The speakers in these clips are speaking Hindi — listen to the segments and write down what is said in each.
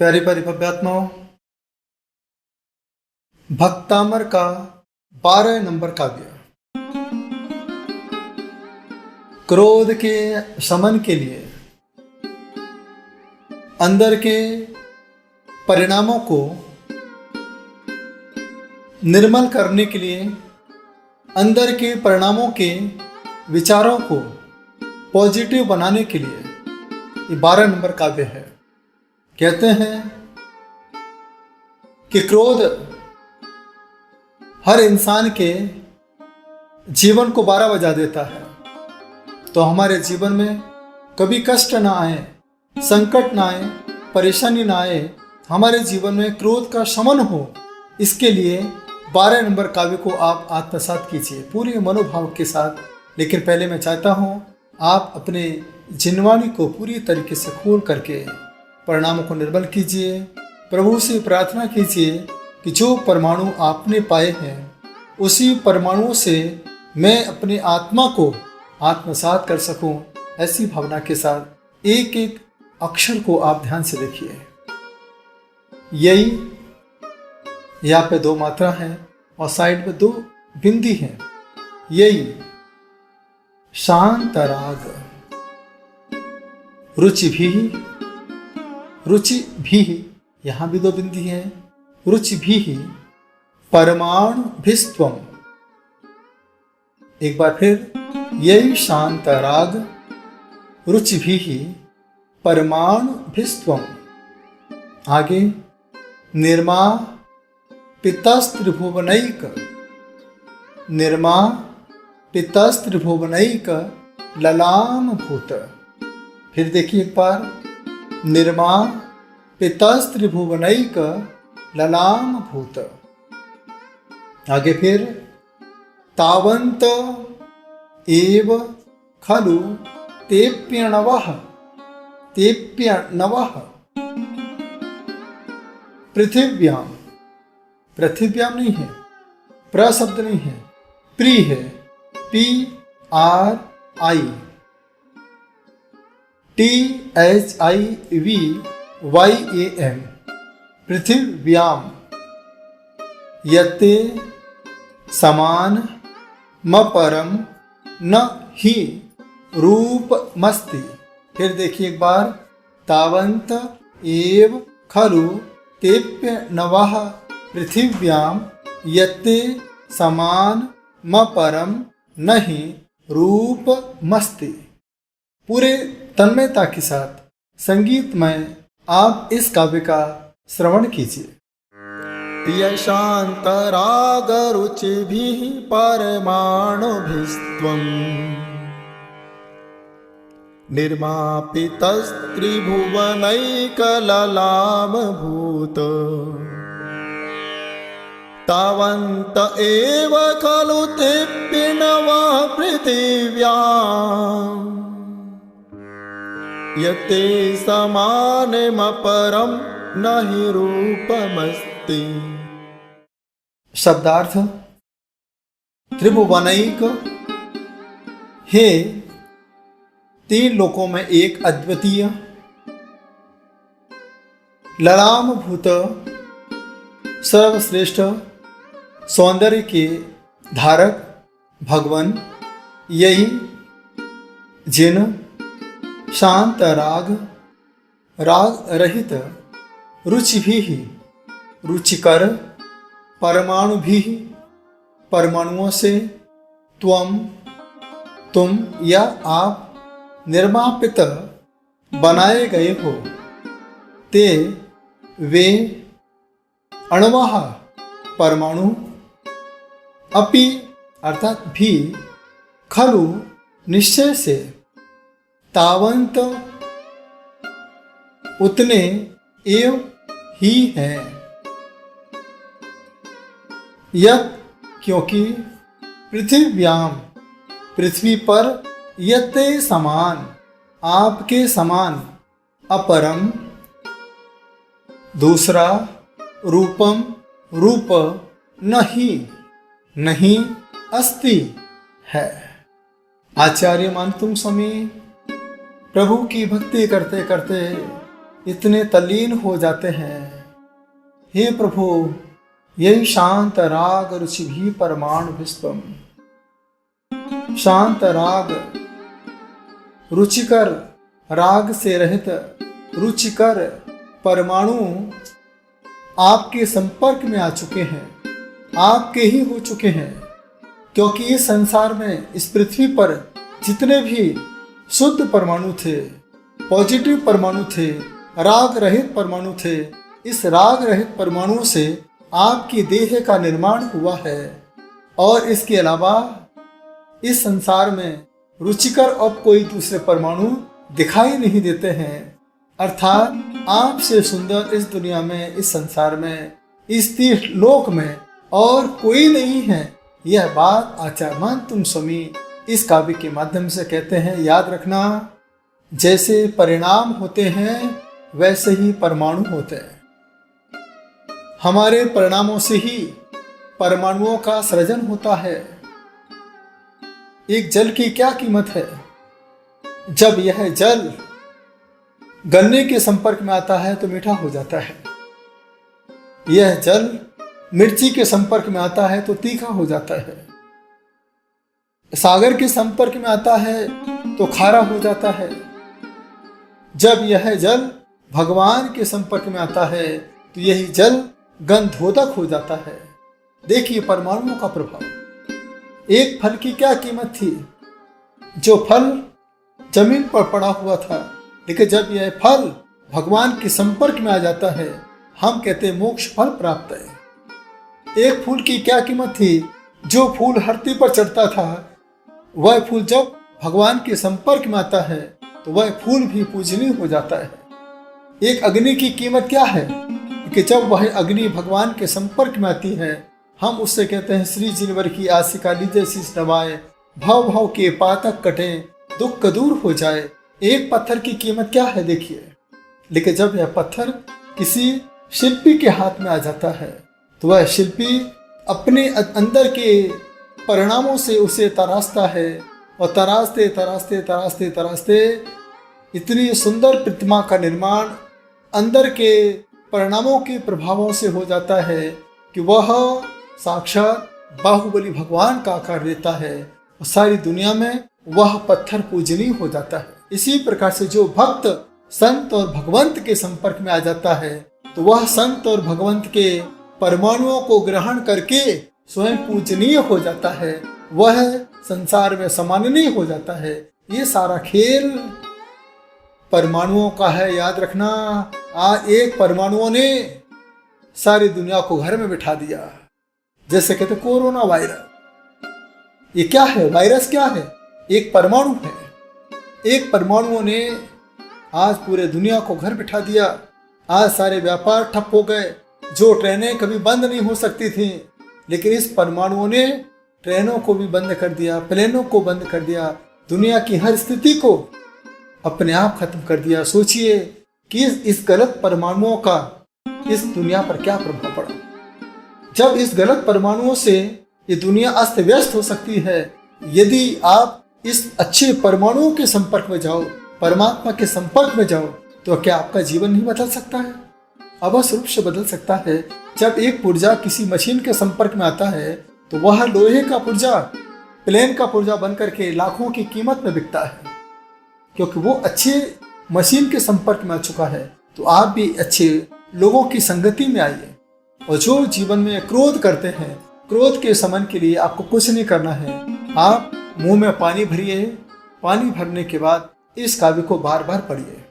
प्यारी प्यारी भव्यात्माओं, भक्तामर का 12 नंबर काव्य क्रोध के शमन के लिए, अंदर के परिणामों को निर्मल करने के लिए, अंदर के परिणामों के विचारों को पॉजिटिव बनाने के लिए ये 12 नंबर काव्य है। कहते हैं कि क्रोध हर इंसान के जीवन को 12 बजा देता है। तो हमारे जीवन में कभी कष्ट ना आए, संकट ना आए, परेशानी ना आए, हमारे जीवन में क्रोध का शमन हो, इसके लिए 12 नंबर काव्य को आप आत्मसात कीजिए पूरे मनोभाव के साथ। लेकिन पहले मैं चाहता हूँ आप अपने जिनवाणी को पूरी तरीके से खोल करके परिणामों को निर्मल कीजिए। प्रभु से प्रार्थना कीजिए कि जो परमाणु आपने पाए हैं उसी परमाणुओं से मैं अपनी आत्मा को आत्मसात कर सकूं। ऐसी भावना के साथ एक एक अक्षर को आप ध्यान से देखिए। यही यहाँ पे 2 मात्रा हैं और साइड में 2 बिंदी हैं। यही शांत राग, रुचि भी, यहाँ भी 2 बिंदी हैं। रुचि भी परमाणु भिस्त्वम। एक बार फिर, यही शांत राग, रुचि भी परमाणु भिस्त्वम। आगे, निर्मा पितस्त्रिभुवनैक, निर्मा पितस्त्रिभुवनैक ललाम भूत। फिर देखिए एक बार, निर्मा पितस्त्रिभुवनैक ललाम भूत। आगे फिर, तावंत एव खलु तेप्यणवः पृथिव्याम। पृथिव्याम नहीं है, प्र शब्द नहीं है, प्री है, PRI, THIVYAM, पृथिव्याम। यते समान मपरम न ही रूपमस्ति। फिर देखिए एक बार, तावंत एव खलु तेप्यणवः पृथिव्याम यते समान मपरम न ही रूपमस्ति। पूरे तन्मयता के साथ संगीतमय आप इस काव्य का श्रवण कीजिए। यशांत राग रुचिभिः परमाणुभिस्त्वं निर्मापितस्त्रिभुवनैकललामभूत। तावन्त एव खलु तेप्यणवः पृथिव्याम् यते समानमपरं न हि रूपमस्ति। शब्दार्थ, त्रिभुवनैक, हे 3 लोकों में एक अद्वितीय, ललाम भूत, सर्वश्रेष्ठ सौंदर्य के धारक भगवान, यही जिन शांत राग, राग रहित, रुचि भी, रुचिकर, परमाणु भी, परमाणुओं से, तुम या आप निर्मापित बनाए गए हो। ते वे अण्वः परमाणु, अपि अर्थात भी, खलु निश्चय से, तावंत उतने, एव ही हैं। यत् क्योंकि, पृथिव्याम पृथ्वी पर, यते समान आपके समान, अपरम दूसरा, रूपम रूप, नहीं अस्ति है। आचार्य मानतुम स्वामी प्रभु की भक्ति करते करते इतने तल्लीन हो जाते हैं। हे प्रभु, यही शांत राग रुचि भी परमाणु विश्वम। शांत राग, रुचिकर राग से रहित रुचिकर परमाणु आपके संपर्क में आ चुके हैं, आपके ही हो चुके हैं। क्योंकि इस संसार में, इस पृथ्वी पर जितने भी शुद्ध परमाणु थे, पॉजिटिव परमाणु थे, राग रहित परमाणु थे, इस राग रहित परमाणुओं से आपकी देह का निर्माण हुआ है। और इसके अलावा इस संसार में रुचिकर अब कोई दूसरे परमाणु दिखाई नहीं देते हैं। अर्थात आपसे सुंदर इस दुनिया में, इस संसार में, इस तीर्थ लोक में और कोई नहीं है। यह बात आचार्यमान तुम स्वामी इस काव्य के माध्यम से कहते हैं। याद रखना, जैसे परिणाम होते हैं वैसे ही परमाणु होते हैं। हमारे परिणामों से ही परमाणुओं का सृजन होता है। एक जल की क्या कीमत है? जब यह जल गन्ने के संपर्क में आता है तो मीठा हो जाता है। यह जल मिर्ची के संपर्क में आता है तो तीखा हो जाता है। सागर के संपर्क में आता है तो खारा हो जाता है। जब यह जल भगवान के संपर्क में आता है तो यही जल गंधोदक हो जाता है। देखिए परमाणुओं का प्रभाव। एक फल की क्या कीमत थी? जो फल जमीन पर पड़ा हुआ था, लेकिन जब यह फल भगवान के संपर्क में आ जाता है, हम कहते हैं मोक्ष फल प्राप्त है। एक फूल की क्या कीमत थी? जो फूल धरती पर चढ़ता था, वह फूल जब भगवान के संपर्क में आता है तो वह फूल भी पूजनीय हो जाता है। एक अग्नि की कीमत क्या है? कि जब वह अग्नि भगवान के संपर्क में आती है, हम उससे कहते हैं श्री जिनवर की आशिका लीजे शीश नवाए, भाव भाव के पातक कटे, दुख दूर हो जाए। एक पत्थर की कीमत क्या है देखिए। लेकिन जब यह पत्थर किसी शिल्पी के हाथ में आ जाता है तो वह शिल्पी अपने अंदर के परिणामों से उसे तराशता है और तराशते तराशते तराशते तराशते इतनी सुंदर प्रतिमा का निर्माण अंदर के परिणामों के प्रभावों से हो जाता है कि वह साक्षात बाहुबली भगवान का आकार लेता है और सारी दुनिया में वह पत्थर पूजनीय हो जाता है। इसी प्रकार से जो भक्त संत और भगवंत के संपर्क में आ जाता है तो वह संत और भगवंत के परमाणुओं को ग्रहण करके स्वयं पूजनीय हो जाता है, वह संसार में सम्माननीय हो जाता है। ये सारा खेल परमाणुओं का है। याद रखना, आज एक परमाणुओं ने सारी दुनिया को घर में बिठा दिया। जैसे कहते कोरोना वायरस, ये क्या है? वायरस क्या है? एक परमाणु है। एक परमाणुओं ने आज पूरे दुनिया को घर बिठा दिया। आज सारे व्यापार ठप हो गए। जो ट्रेनें कभी बंद नहीं हो सकती थी, लेकिन इस परमाणुओं ने ट्रेनों को भी बंद कर दिया, प्लेनों को बंद कर दिया, दुनिया की हर स्थिति को अपने आप खत्म कर दिया। सोचिए कि इस गलत परमाणुओं का इस दुनिया पर क्या प्रभाव पड़ा। जब इस गलत परमाणुओं से ये दुनिया अस्त व्यस्त हो सकती है, यदि आप इस अच्छे परमाणुओं के संपर्क में जाओ, परमात्मा के संपर्क में जाओ, तो क्या आपका जीवन नहीं बदल सकता है? अवश्य रूप से बदल सकता है। जब एक पुर्जा किसी मशीन के संपर्क में आता है तो वह लोहे का पुर्जा प्लेन का पुर्जा बन करके लाखों की कीमत में बिकता है, क्योंकि वो अच्छे मशीन के संपर्क में आ चुका है। तो आप भी अच्छे लोगों की संगति में आइए। और जो जीवन में क्रोध करते हैं, क्रोध के शमन के लिए आपको कुछ नहीं करना है। आप मुंह में पानी भरिए, पानी भरने के बाद इस काव्य को बार बार पढ़िए।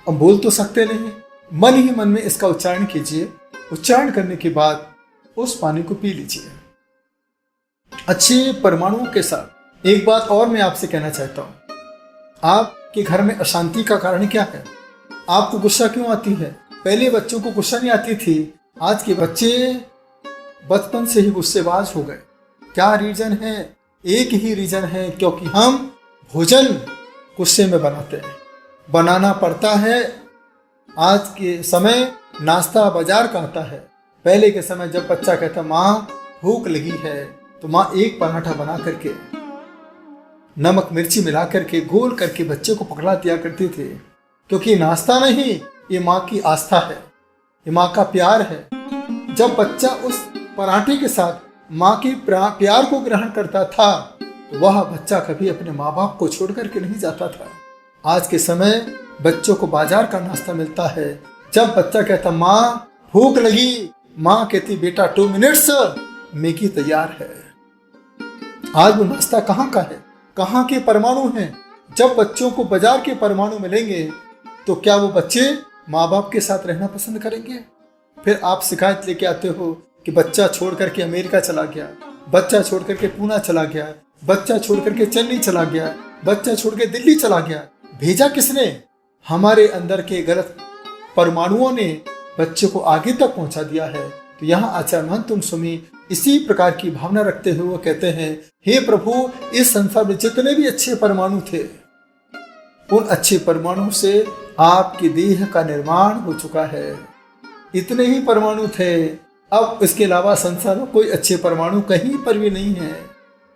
अब बोल तो सकते नहीं, मन ही मन में इसका उच्चारण कीजिए। उच्चारण करने के बाद उस पानी को पी लीजिए अच्छे परमाणुओं के साथ। एक बात और मैं आपसे कहना चाहता हूँ, आपके घर में अशांति का कारण क्या है? आपको गुस्सा क्यों आती है? पहले बच्चों को गुस्सा नहीं आती थी, आज के बच्चे बचपन से ही गुस्सेबाज हो गए। क्या रीजन है? एक ही रीजन है, क्योंकि हम भोजन गुस्से में बनाते हैं, बनाना पड़ता है। आज के समय नाश्ता बाजार का आता है। पहले के समय जब बच्चा कहता माँ भूख लगी है, तो माँ एक पराठा बना करके नमक मिर्ची मिला करके घोल करके बच्चे को पकड़ा दिया करती थी, क्योंकि नाश्ता नहीं ये माँ की आस्था है, ये माँ का प्यार है। जब बच्चा उस पराठे के साथ माँ के प्यार को ग्रहण करता था तो वह बच्चा कभी अपने माँ बाप को छोड़ करके नहीं जाता था। आज के समय बच्चों को बाजार का नाश्ता मिलता है। जब बच्चा कहता माँ भूख लगी, माँ कहती बेटा 2 मिनट्स मैगी तैयार है। आज वो नाश्ता कहाँ का है, कहाँ के परमाणु हैं। जब बच्चों को बाजार के परमाणु मिलेंगे तो क्या वो बच्चे माँ बाप के साथ रहना पसंद करेंगे? फिर आप शिकायत लेके आते हो कि बच्चा छोड़ करके अमेरिका चला गया, बच्चा छोड़ करके पूना चला गया, बच्चा छोड़ करके चेन्नई चला गया, बच्चा छोड़ के दिल्ली चला गया। भेजा किसने? हमारे अंदर के गलत परमाणुओं ने बच्चे को आगे तक पहुंचा दिया है। तो यहाँ आचार्य महंत तुम सुमी इसी प्रकार की भावना रखते हुए वो कहते हैं, हे प्रभु, इस संसार में जितने भी अच्छे परमाणु थे उन अच्छे परमाणु से आपकी देह का निर्माण हो चुका है। इतने ही परमाणु थे, अब इसके अलावा संसार में कोई अच्छे परमाणु कहीं पर भी नहीं है।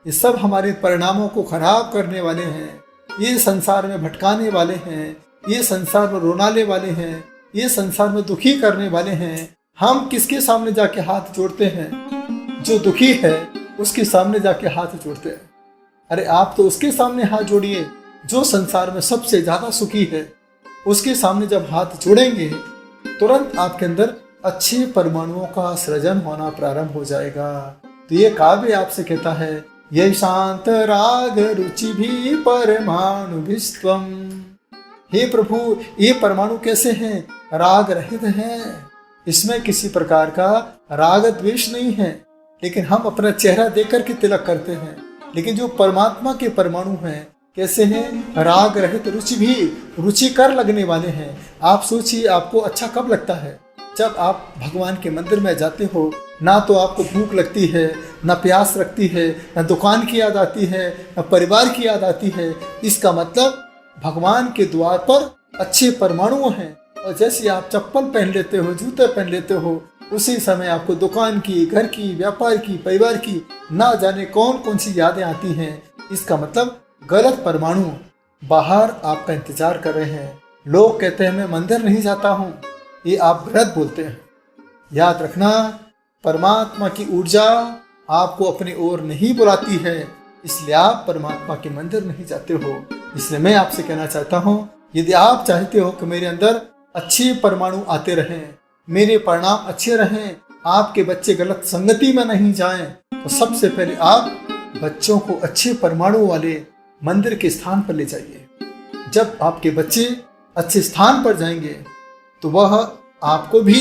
ये सब हमारे परिणामों को खराब करने वाले हैं, ये संसार में भटकाने वाले हैं, ये संसार में रोनाने वाले हैं, ये संसार में दुखी करने वाले हैं। हम किसके सामने जाके हाथ जोड़ते हैं? जो दुखी है उसके सामने जाके हाथ जोड़ते हैं। अरे आप तो उसके सामने हाथ जोड़िए जो संसार में सबसे ज्यादा सुखी है। उसके सामने जब हाथ जोड़ेंगे तुरंत आपके अंदर अच्छे परमाणुओं का सृजन होना प्रारंभ हो जाएगा। तो ये काव्य आपसे कहता है, ये शांत राग रुचि भी परमाणु विश्वम। हे प्रभु, ये परमाणु कैसे हैं? राग रहित हैं, इसमें किसी प्रकार का राग द्वेष नहीं है। लेकिन हम अपना चेहरा देख करके तिलक करते हैं। लेकिन जो परमात्मा के परमाणु हैं कैसे हैं? राग रहित, रुचि भी रुचिकर लगने वाले हैं। आप सोचिए आपको अच्छा कब लगता है? जब आप भगवान के मंदिर में जाते हो, ना तो आपको भूख लगती है, ना प्यास लगती है, ना दुकान की याद आती है, ना परिवार की याद आती है। इसका मतलब भगवान के द्वार पर अच्छे परमाणु हैं। और जैसे आप चप्पल पहन लेते हो, जूते पहन लेते हो, उसी समय आपको दुकान की, घर की, व्यापार की, परिवार की ना जाने कौन कौन सी यादें आती हैं। इसका मतलब गलत परमाणु बाहर आपका इंतजार कर रहे हैं। लोग कहते हैं मैं मंदिर नहीं जाता हूँ, ये आप गलत बोलते हैं। याद रखना, परमात्मा की ऊर्जा आपको अपनी ओर नहीं बुलाती है, इसलिए आप परमात्मा के मंदिर नहीं जाते हो। इसलिए मैं आपसे कहना चाहता हूँ, यदि आप चाहते हो कि मेरे अंदर अच्छे परमाणु आते रहें, मेरे परिणाम अच्छे रहें, आपके बच्चे गलत संगति में नहीं जाएं, तो सबसे पहले आप बच्चों को अच्छे परमाणु वाले मंदिर के स्थान पर ले जाइए। जब आपके बच्चे अच्छे स्थान पर जाएंगे तो वह आपको भी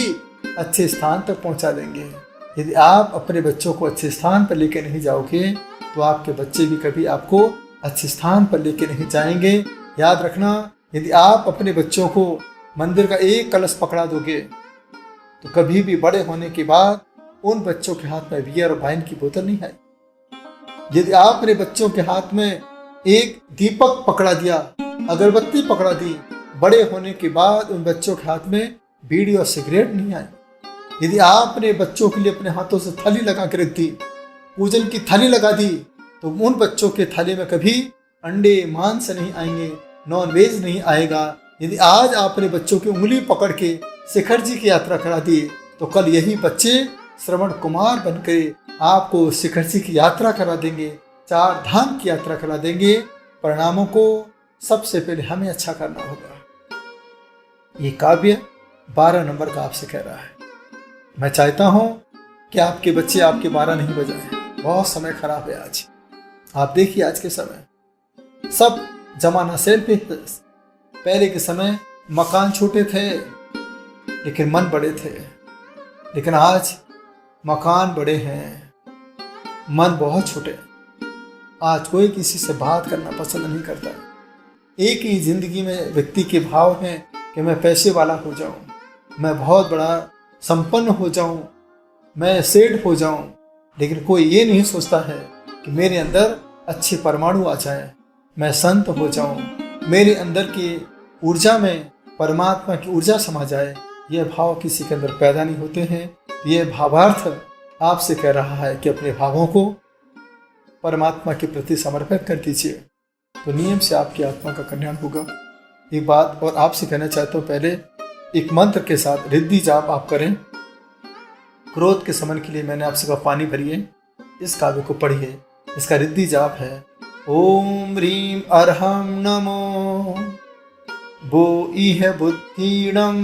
अच्छे स्थान तक पहुंचा देंगे। यदि आप अपने बच्चों को अच्छे स्थान पर लेकर नहीं जाओगे तो आपके बच्चे भी कभी आपको अच्छे स्थान पर लेकर नहीं जाएंगे। याद रखना, यदि आप अपने बच्चों को मंदिर का एक कलश पकड़ा दोगे तो कभी भी बड़े होने के बाद उन बच्चों के हाथ में बियर और वाइन की बोतल नहीं आएगी। यदि आप अपने बच्चों के हाथ में एक दीपक पकड़ा दिया, अगरबत्ती पकड़ा दी, बड़े होने के बाद उन बच्चों के हाथ में बीड़ी और सिगरेट नहीं आए। यदि आप अपने बच्चों के लिए अपने हाथों से थाली लगा कर रख दी, पूजन की थाली लगा दी, तो उन बच्चों के थाली में कभी अंडे मांस नहीं आएंगे, नॉन वेज नहीं आएगा। यदि आज आप अपने बच्चों की उंगली पकड़ के शिखर जी की यात्रा करा दिए तो कल यही बच्चे श्रवण कुमार बनकर आपको शिखर जी की यात्रा करा देंगे, 4 धाम की यात्रा करा देंगे। परिणामों को सबसे पहले हमें अच्छा करना होगा। ये काव्य 12 नंबर का आपसे कह रहा है। मैं चाहता हूं कि आपके बच्चे आपके 12 नहीं बजाएं। बहुत समय खराब है आज। आप देखिए आज के समय सब जमाना सेल्फी। पहले के समय मकान छोटे थे लेकिन मन बड़े थे, लेकिन आज मकान बड़े हैं, मन बहुत छोटे। आज कोई किसी से बात करना पसंद नहीं करता। एक ही जिंदगी में व्यक्ति के भाव हैं कि मैं पैसे वाला हो जाऊं, मैं बहुत बड़ा संपन्न हो जाऊं, मैं सेठ हो जाऊं, लेकिन कोई ये नहीं सोचता है कि मेरे अंदर अच्छे परमाणु आ जाए, मैं संत हो जाऊं, मेरे अंदर की ऊर्जा में परमात्मा की ऊर्जा समा जाए। यह भाव किसी के अंदर पैदा नहीं होते हैं। यह भावार्थ आपसे कह रहा है कि अपने भावों को परमात्मा के प्रति समर्पित कर दीजिए, तो नियम से आपकी आत्मा का कल्याण होगा। एक बात और आपसे कहना चाहता हूँ, पहले एक मंत्र के साथ रिद्धि जाप आप करें। क्रोध के शमन के लिए मैंने आपसे कहा पानी भरिए, इस काव्य को पढ़िए। इसका रिद्धि जाप है ओम ह्रीं अर्हं नमो वो इह बुद्धिणं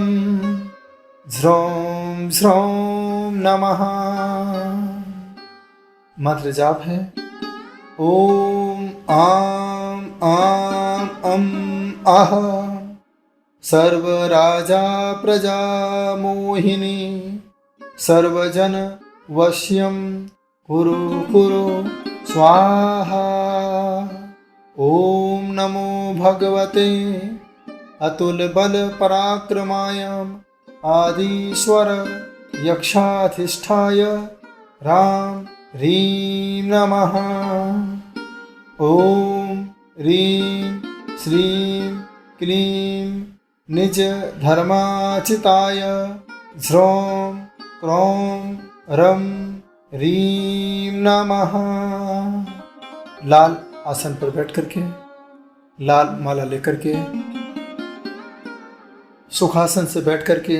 झ्रौं झ्रौं नमः। मंत्र जाप है ओम आम आम अम आह सर्वराजा प्रजा मोहिनी सर्वजन वश्यं कुरु कुरु स्वाहा। ओम नमो भगवते अतुल बल पराक्रमाय आदिश्वर यक्षाधिष्ठाय राम ह्रीं नमः। ओम ह्रीं श्रीं क्लीं निज धर्माचिताय झ्रौं क्रों रं ह्रीं नमः। लाल आसन पर बैठ करके, लाल माला लेकर के, सुखासन से बैठ करके,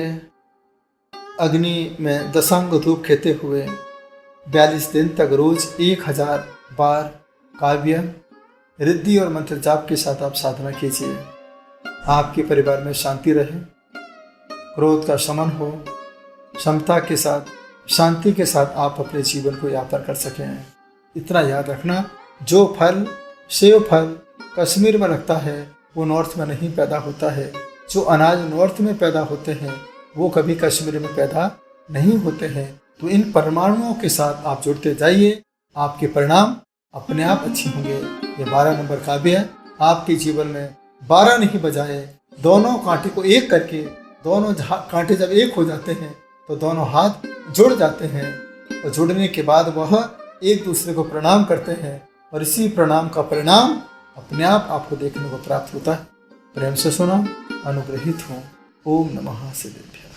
अग्नि में दशांग धूप खेते हुए 42 दिन तक रोज 1000 बार काव्य रिद्धि और मंत्र जाप के साथ आप साधना कीजिए। आपके परिवार में शांति रहे, क्रोध का शमन हो, क्षमता के साथ शांति के साथ आप अपने जीवन को यापन कर सकें। इतना याद रखना, जो फल सेव फल कश्मीर में लगता है वो नॉर्थ में नहीं पैदा होता है। जो अनाज नॉर्थ में पैदा होते हैं वो कभी कश्मीर में पैदा नहीं होते हैं। तो इन परमाणुओं के साथ आप जुड़ते जाइए, आपके परिणाम अपने आप अच्छे होंगे। ये 12 नंबर काव्य है। आपके जीवन में 12 नहीं बजाए, दोनों कांटे को एक करके, दोनों कांटे जब एक हो जाते हैं तो दोनों हाथ जुड़ जाते हैं और जुड़ने के बाद वह एक दूसरे को प्रणाम करते हैं और इसी प्रणाम का परिणाम अपने आप आपको देखने को प्राप्त होता है। प्रेम से सुना, अनुग्रहित हूँ। ओम नमः सिद्धेभ्यः।